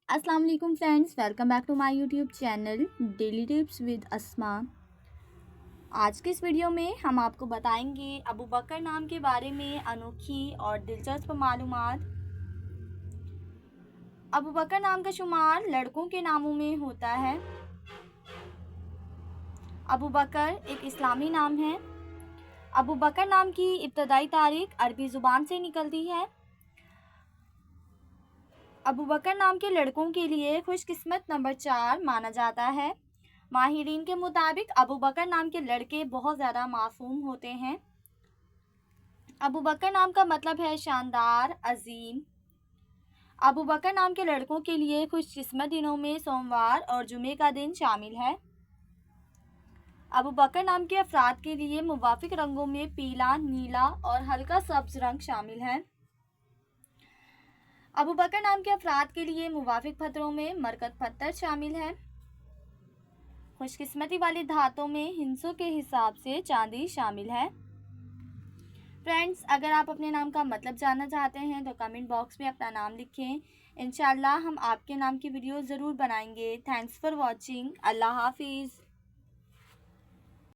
अस्सलाम वालेकुम friends, welcome back to my YouTube channel daily tips with Asma. आज के इस वीडियो में हम आपको बताएंगे अबू बकर नाम के बारे में अनोखी और दिलचस्प मालूमात। अबू बकर नाम का शुमार लड़कों के नामों में होता है। अबू बकर एक इस्लामी नाम है। अबू बकर नाम की इब्तदाई तारीख अरबी ज़ुबान से निकलती है। अबू बकर नाम के लड़कों के लिए खुशकिस्मत नंबर 4 माना जाता है। माहिरीन के मुताबिक अबू बकर नाम के लड़के बहुत ज़्यादा मासूम होते हैं। अबू बकर नाम का मतलब है शानदार, अजीम। अबू बकर नाम के लड़कों के लिए खुशकिस्मत दिनों में सोमवार और जुमे का दिन शामिल है। अबू बकर नाम के अफराद के लिए मुवाफिक रंगों में पीला, नीला और हल्का सब्ज रंग शामिल है। अबू बकर नाम के अफराद के लिए मुवाफिक पत्थरों में मरकत पत्थर शामिल है। खुशकिस्मती वाली धातों में हिंसों के हिसाब से चांदी शामिल है। फ्रेंड्स, अगर आप अपने नाम का मतलब जानना चाहते हैं तो कमेंट बॉक्स में अपना नाम लिखें। इंशाल्लाह हम आपके नाम की वीडियो ज़रूर बनाएंगे। Thanks for watching. अल्लाह हाफिज़।